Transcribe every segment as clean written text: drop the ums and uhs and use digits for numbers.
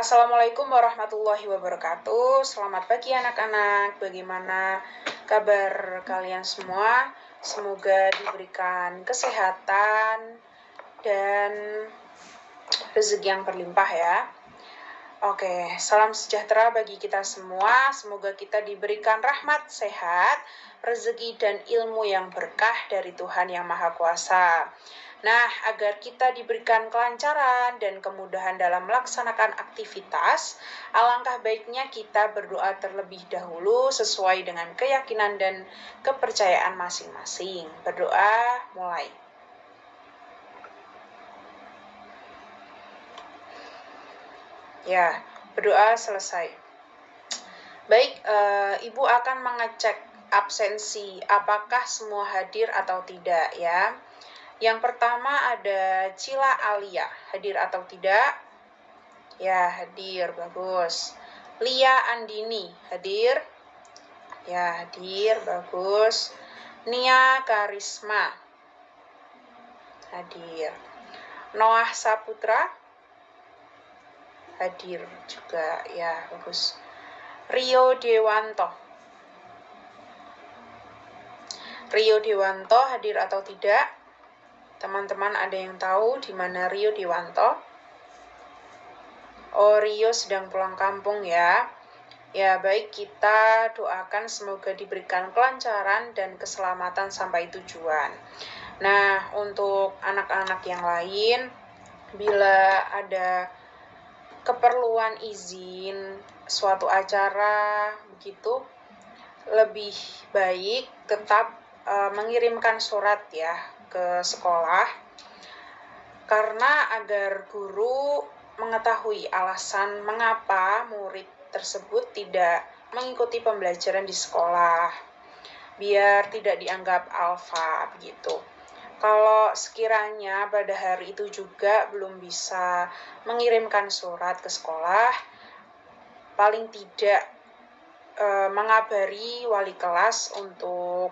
Assalamualaikum warahmatullahi wabarakatuh. Selamat pagi anak-anak. Bagaimana kabar kalian semua? Semoga diberikan kesehatan dan rezeki yang berlimpah ya. Oke, salam sejahtera bagi kita semua. Semoga kita diberikan rahmat, sehat, rezeki dan ilmu yang berkah dari Tuhan Yang Maha Kuasa. Nah, agar kita diberikan kelancaran dan kemudahan dalam melaksanakan aktivitas, alangkah baiknya kita berdoa terlebih dahulu sesuai dengan keyakinan dan kepercayaan masing-masing. Berdoa mulai. Ya, berdoa selesai. Baik, Ibu akan mengecek absensi, apakah semua hadir atau tidak ya. Yang pertama ada Cila Alia, hadir atau tidak? Ya, hadir, bagus. Lia Andini, hadir? Ya, hadir, bagus. Nia Karisma, hadir. Noah Saputra, hadir juga, ya, bagus. Rio Dewanto, hadir atau tidak? Teman-teman ada yang tahu di mana Rio Dewanto? Oh, Rio sedang pulang kampung ya. Ya, baik, kita doakan semoga diberikan kelancaran dan keselamatan sampai tujuan. Nah, untuk anak-anak yang lain, bila ada keperluan izin suatu acara begitu, lebih baik tetap mengirimkan surat ya ke sekolah, karena agar guru mengetahui alasan mengapa murid tersebut tidak mengikuti pembelajaran di sekolah, biar tidak dianggap alfa begitu. Kalau sekiranya pada hari itu juga belum bisa mengirimkan surat ke sekolah, paling tidak mengabari wali kelas untuk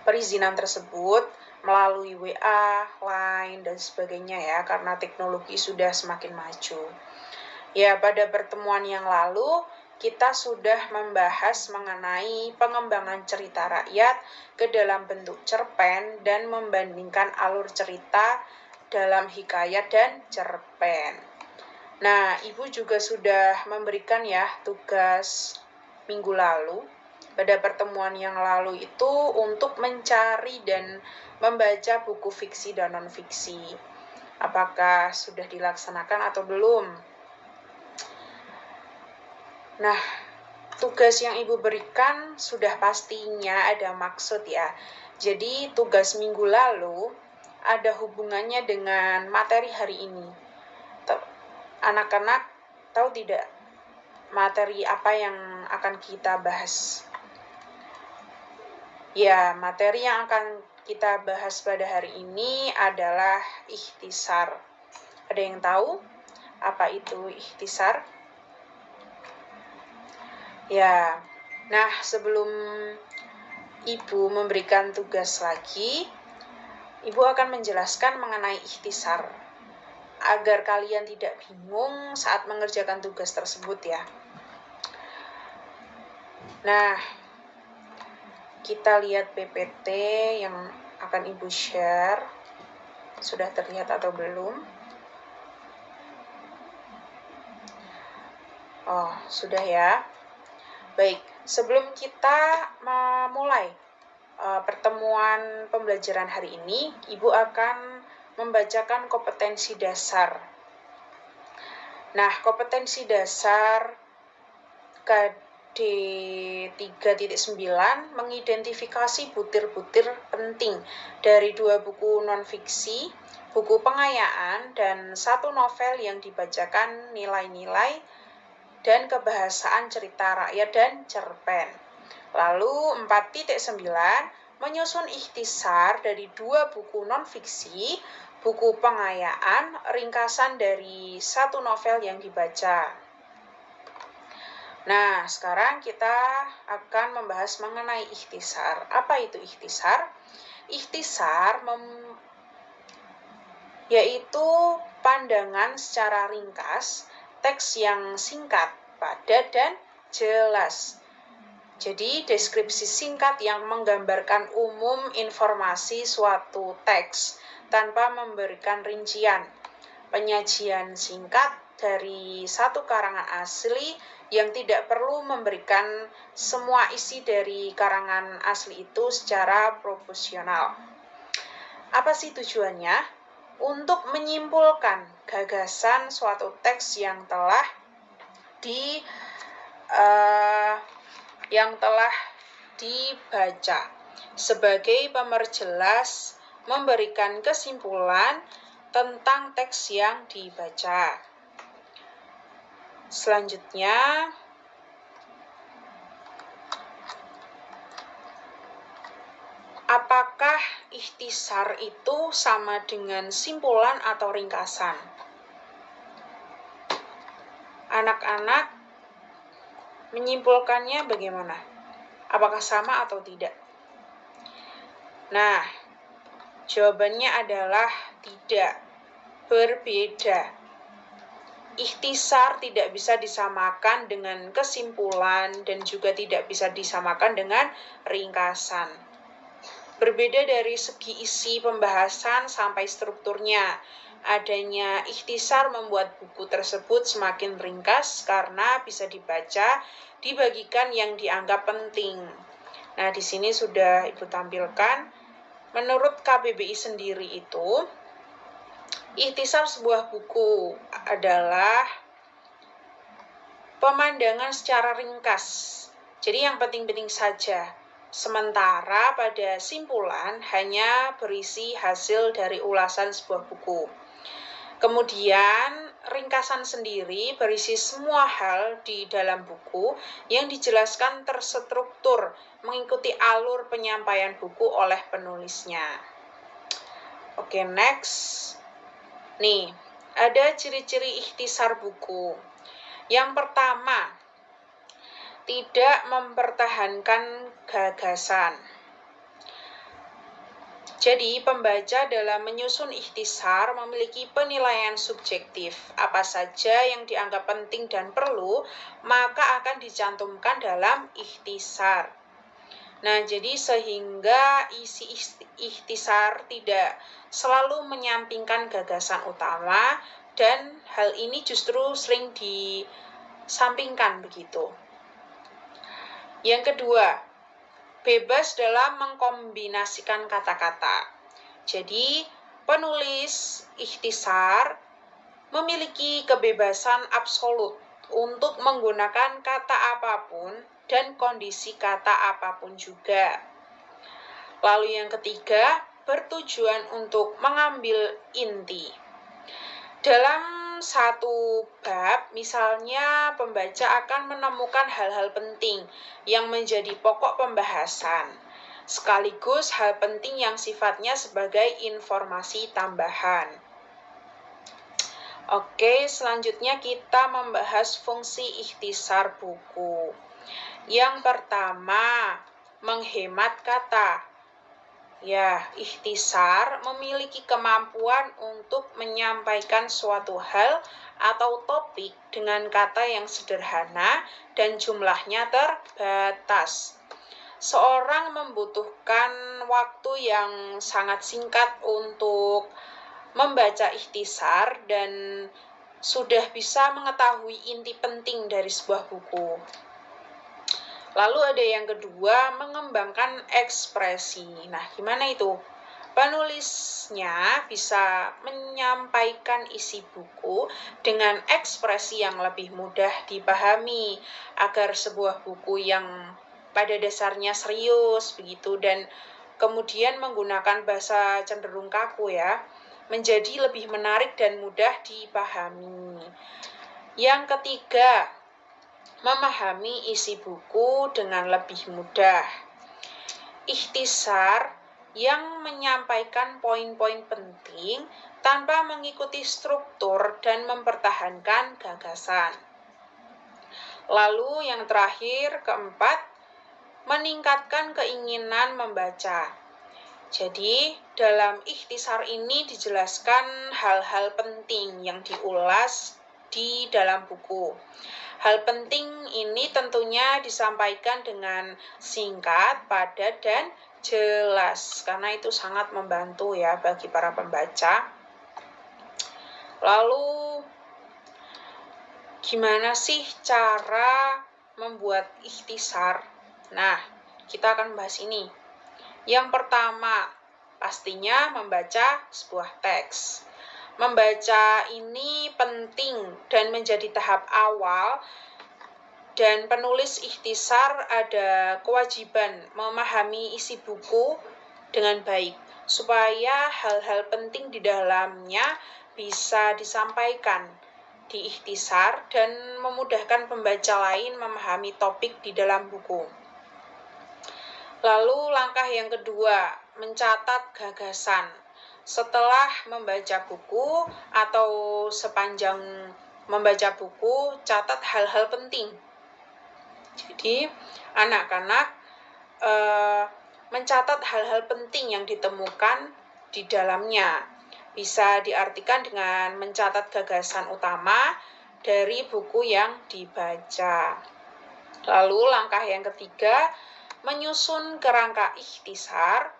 perizinan tersebut melalui WA, Line, dan sebagainya ya, karena teknologi sudah semakin maju. Ya, pada pertemuan yang lalu, kita sudah membahas mengenai pengembangan cerita rakyat ke dalam bentuk cerpen dan membandingkan alur cerita dalam hikayat dan cerpen. Nah, Ibu juga sudah memberikan ya tugas minggu lalu, pada pertemuan yang lalu itu untuk mencari dan membaca buku fiksi dan non-fiksi. Apakah sudah dilaksanakan atau belum? Nah, tugas yang Ibu berikan sudah pastinya ada maksud ya. Jadi tugas minggu lalu ada hubungannya dengan materi hari ini. Anak-anak tahu tidak materi apa yang akan kita bahas? Ya, materi yang akan kita bahas pada hari ini adalah ikhtisar. Ada yang tahu apa itu ikhtisar? Ya, nah sebelum Ibu memberikan tugas lagi, Ibu akan menjelaskan mengenai ikhtisar, agar kalian tidak bingung saat mengerjakan tugas tersebut ya. Nah, kita lihat PPT yang akan Ibu share. Sudah terlihat atau belum? Oh, sudah ya. Baik, sebelum kita memulai pertemuan pembelajaran hari ini, Ibu akan membacakan kompetensi dasar. Nah, kompetensi dasar KD 3.9 mengidentifikasi butir-butir penting dari 2 buku non-fiksi, buku pengayaan, dan 1 novel yang dibacakan nilai-nilai dan kebahasaan cerita rakyat dan cerpen. Lalu 4.9 menyusun ikhtisar dari 2 buku non-fiksi, buku pengayaan, ringkasan dari 1 novel yang dibaca. Nah, sekarang kita akan membahas mengenai ikhtisar. Apa itu ikhtisar? Ikhtisar yaitu pandangan secara ringkas teks yang singkat, padat, dan jelas. Jadi, deskripsi singkat yang menggambarkan umum informasi suatu teks tanpa memberikan rincian. Penyajian singkat dari satu karangan asli yang tidak perlu memberikan semua isi dari karangan asli itu secara proporsional. Apa sih tujuannya? Untuk menyimpulkan gagasan suatu teks yang telah dibaca sebagai pemerjelas memberikan kesimpulan tentang teks yang dibaca. Selanjutnya, apakah ikhtisar itu sama dengan simpulan atau ringkasan? Anak-anak menyimpulkannya bagaimana? Apakah sama atau tidak? Nah, jawabannya adalah tidak, berbeda. Ikhtisar tidak bisa disamakan dengan kesimpulan dan juga tidak bisa disamakan dengan ringkasan. Berbeda dari segi isi pembahasan sampai strukturnya. Adanya ikhtisar membuat buku tersebut semakin ringkas karena bisa dibaca, dibagikan yang dianggap penting. Nah, di sini sudah Ibu tampilkan. Menurut KBBI sendiri itu, ikhtisar sebuah buku adalah pemandangan secara ringkas. Jadi yang penting-penting saja. Sementara pada simpulan hanya berisi hasil dari ulasan sebuah buku. Kemudian ringkasan sendiri berisi semua hal di dalam buku yang dijelaskan terstruktur mengikuti alur penyampaian buku oleh penulisnya. Oke, next. Nih, ada ciri-ciri ikhtisar buku. Yang pertama, tidak mempertahankan gagasan. Jadi, pembaca dalam menyusun ikhtisar memiliki penilaian subjektif. Apa saja yang dianggap penting dan perlu, maka akan dicantumkan dalam ikhtisar. Nah, jadi sehingga isi ikhtisar tidak selalu menyampingkan gagasan utama, dan hal ini justru sering disampingkan begitu. Yang kedua, bebas dalam mengkombinasikan kata-kata. Jadi, penulis ikhtisar memiliki kebebasan absolut untuk menggunakan kata apapun dan kondisi kata apapun juga. Lalu yang ketiga, bertujuan untuk mengambil inti. Dalam satu bab, misalnya pembaca akan menemukan hal-hal penting yang menjadi pokok pembahasan, sekaligus hal penting yang sifatnya sebagai informasi tambahan. Oke, selanjutnya kita membahas fungsi ikhtisar buku. Yang pertama, menghemat kata. Ya, ikhtisar memiliki kemampuan untuk menyampaikan suatu hal atau topik dengan kata yang sederhana dan jumlahnya terbatas. Seorang membutuhkan waktu yang sangat singkat untuk membaca ikhtisar dan sudah bisa mengetahui inti penting dari sebuah buku. Lalu ada yang kedua, mengembangkan ekspresi. Nah, gimana itu? Penulisnya bisa menyampaikan isi buku dengan ekspresi yang lebih mudah dipahami agar sebuah buku yang pada dasarnya serius begitu dan kemudian menggunakan bahasa cenderung kaku ya, menjadi lebih menarik dan mudah dipahami. Yang ketiga, memahami isi buku dengan lebih mudah. Ikhtisar yang menyampaikan poin-poin penting tanpa mengikuti struktur dan mempertahankan gagasan. Lalu yang terakhir, keempat, meningkatkan keinginan membaca. Jadi, dalam ikhtisar ini dijelaskan hal-hal penting yang diulas di dalam buku. Hal penting ini tentunya disampaikan dengan singkat, padat, dan jelas, karena itu sangat membantu ya bagi para pembaca. Lalu, gimana sih cara membuat ikhtisar? Nah, kita akan bahas ini. Yang pertama, pastinya membaca sebuah teks. Membaca ini penting dan menjadi tahap awal, dan penulis ikhtisar ada kewajiban memahami isi buku dengan baik, supaya hal-hal penting di dalamnya bisa disampaikan di ikhtisar dan memudahkan pembaca lain memahami topik di dalam buku. Lalu langkah yang kedua, mencatat gagasan. Setelah membaca buku atau sepanjang membaca buku, catat hal-hal penting. Jadi, anak-anak mencatat hal-hal penting yang ditemukan di dalamnya. Bisa diartikan dengan mencatat gagasan utama dari buku yang dibaca. Lalu langkah yang ketiga, menyusun kerangka ikhtisar.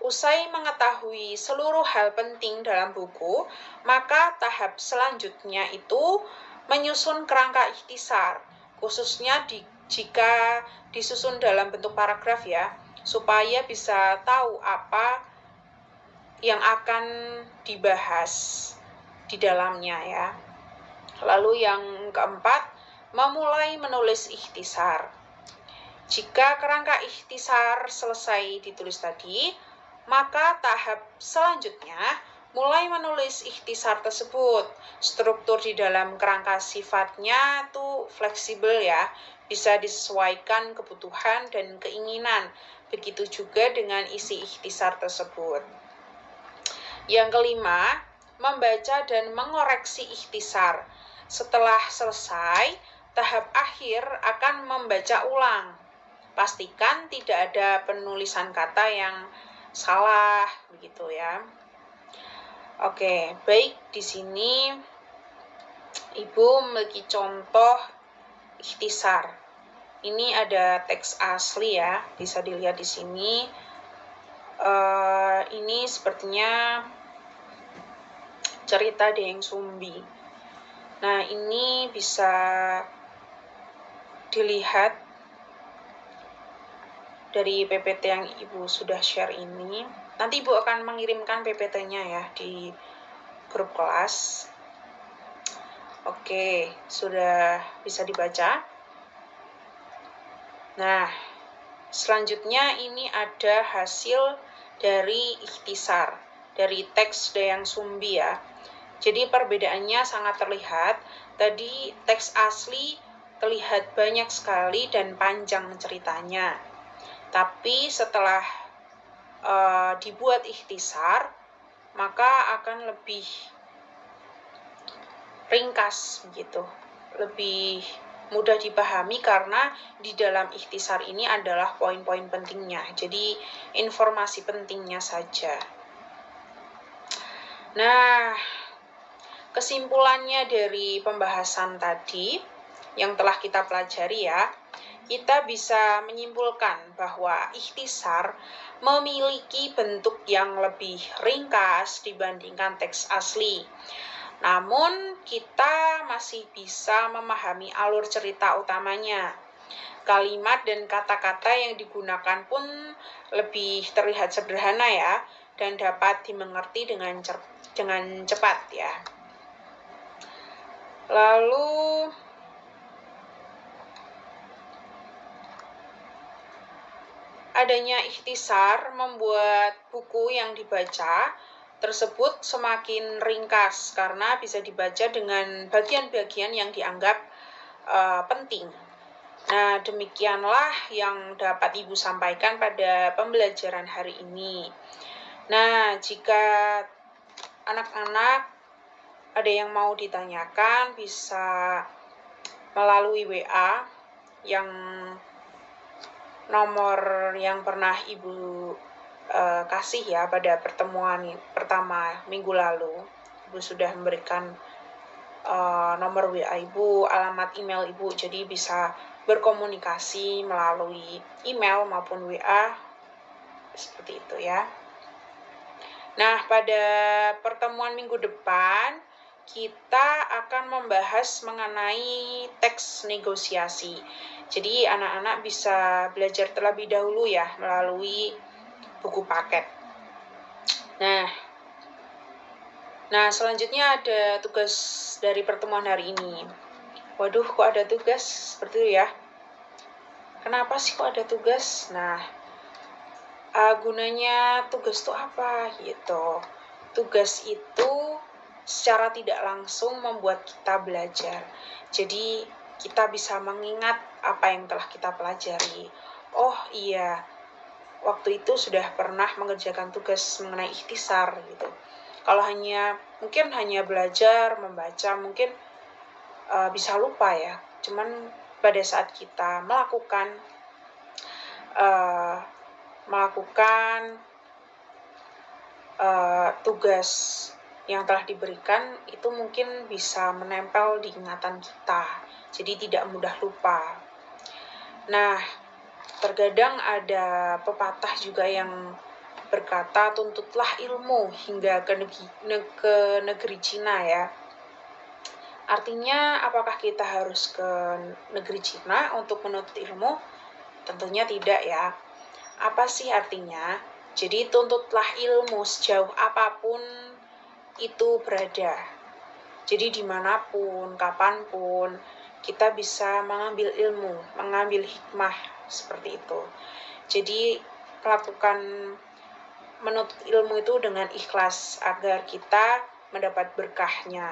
Usai mengetahui seluruh hal penting dalam buku, maka tahap selanjutnya itu menyusun kerangka ikhtisar, khususnya jika disusun dalam bentuk paragraf ya, supaya bisa tahu apa yang akan dibahas di dalamnya ya. Lalu yang keempat, memulai menulis ikhtisar. Jika kerangka ikhtisar selesai ditulis tadi, maka tahap selanjutnya mulai menulis ikhtisar tersebut. Struktur di dalam kerangka sifatnya tuh fleksibel ya, bisa disesuaikan kebutuhan dan keinginan. Begitu juga dengan isi ikhtisar tersebut. Yang kelima, membaca dan mengoreksi ikhtisar. Setelah selesai, tahap akhir akan membaca ulang. Pastikan tidak ada penulisan kata yang salah begitu ya. Oke, baik, di sini Ibu memiliki contoh ikhtisar. Ini ada teks asli ya, bisa dilihat di sini. Ini sepertinya cerita Dayang Sumbi. Nah, ini bisa dilihat dari PPT yang Ibu sudah share ini. Nanti Ibu akan mengirimkan PPT-nya ya di grup kelas. Oke, sudah bisa dibaca. Nah, selanjutnya ini ada hasil dari ikhtisar, dari teks Dayang Sumbi ya. Jadi perbedaannya sangat terlihat. Tadi teks asli terlihat banyak sekali dan panjang ceritanya. Tapi setelah dibuat ikhtisar, maka akan lebih ringkas begitu, lebih mudah dipahami karena di dalam ikhtisar ini adalah poin-poin pentingnya. Jadi informasi pentingnya saja. Nah, kesimpulannya dari pembahasan tadi yang telah kita pelajari ya, kita bisa menyimpulkan bahwa ikhtisar memiliki bentuk yang lebih ringkas dibandingkan teks asli. Namun, kita masih bisa memahami alur cerita utamanya. Kalimat dan kata-kata yang digunakan pun lebih terlihat sederhana ya, dan dapat dimengerti dengan cepat ya. Lalu, adanya ikhtisar membuat buku yang dibaca tersebut semakin ringkas karena bisa dibaca dengan bagian-bagian yang dianggap penting. Nah, demikianlah yang dapat Ibu sampaikan pada pembelajaran hari ini. Nah, jika anak-anak ada yang mau ditanyakan, bisa melalui WA yang nomor yang pernah Ibu kasih ya pada pertemuan pertama minggu lalu. Ibu sudah memberikan nomor WA Ibu, alamat email Ibu, jadi bisa berkomunikasi melalui email maupun WA, seperti itu ya. Nah, pada pertemuan minggu depan, kita akan membahas mengenai teks negosiasi. Jadi, anak-anak bisa belajar terlebih dahulu ya, melalui buku paket. Nah, selanjutnya ada tugas dari pertemuan hari ini. Waduh, kok ada tugas seperti itu ya? Kenapa sih kok ada tugas? Nah, gunanya tugas itu apa gitu. Tugas itu secara tidak langsung membuat kita belajar. Jadi kita bisa mengingat apa yang telah kita pelajari. Oh iya, waktu itu sudah pernah mengerjakan tugas mengenai ikhtisar gitu. Kalau mungkin hanya belajar, membaca, mungkin bisa lupa ya. Cuman pada saat kita melakukan tugas yang telah diberikan, itu mungkin bisa menempel di ingatan kita, jadi tidak mudah lupa. Nah, terkadang ada pepatah juga yang berkata, tuntutlah ilmu hingga ke negeri Cina ya. Artinya, apakah kita harus ke negeri Cina untuk menuntut ilmu? Tentunya tidak ya. Apa sih artinya? Jadi tuntutlah ilmu sejauh apapun itu berada. Jadi dimanapun, kapanpun, kita bisa mengambil ilmu, mengambil hikmah, seperti itu. Jadi menuntut ilmu itu dengan ikhlas, agar kita mendapat berkahnya.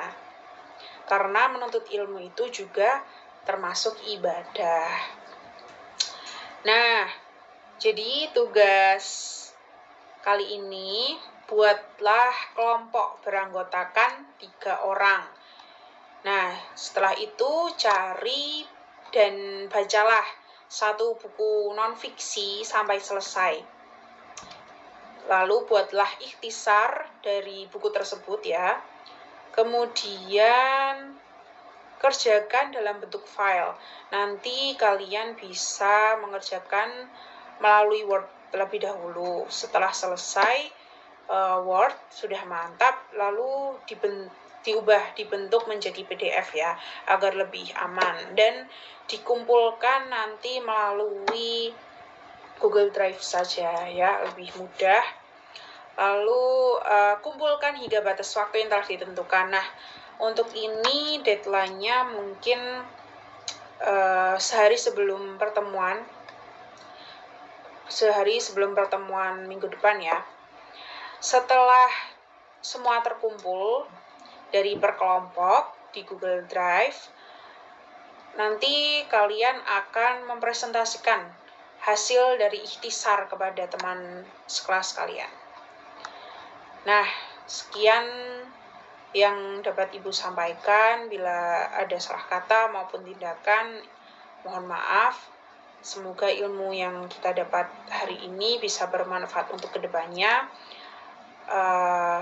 Karena menuntut ilmu itu juga termasuk ibadah. Nah, jadi tugas kali ini, buatlah kelompok beranggotakan 3 orang. Nah, setelah itu cari dan bacalah satu buku non-fiksi sampai selesai. Lalu buatlah ikhtisar dari buku tersebut ya. Kemudian kerjakan dalam bentuk file. Nanti kalian bisa mengerjakan melalui Word terlebih dahulu. Setelah selesai Word sudah mantap, lalu dibentuk menjadi PDF ya, agar lebih aman, dan dikumpulkan nanti melalui Google Drive saja ya, lebih mudah. Lalu kumpulkan hingga batas waktu yang telah ditentukan. Nah, untuk ini deadline-nya mungkin sehari sebelum pertemuan minggu depan ya. Setelah semua terkumpul dari per kelompok di Google Drive, nanti kalian akan mempresentasikan hasil dari ikhtisar kepada teman sekelas kalian. Nah, sekian yang dapat Ibu sampaikan. Bila ada salah kata maupun tindakan, mohon maaf. Semoga ilmu yang kita dapat hari ini bisa bermanfaat untuk kedepannya.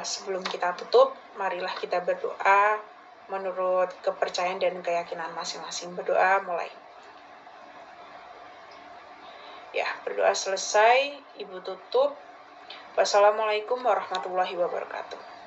Sebelum kita tutup, marilah kita berdoa menurut kepercayaan dan keyakinan masing-masing. Berdoa mulai. Ya, berdoa selesai, Ibu tutup. Wassalamualaikum warahmatullahi wabarakatuh.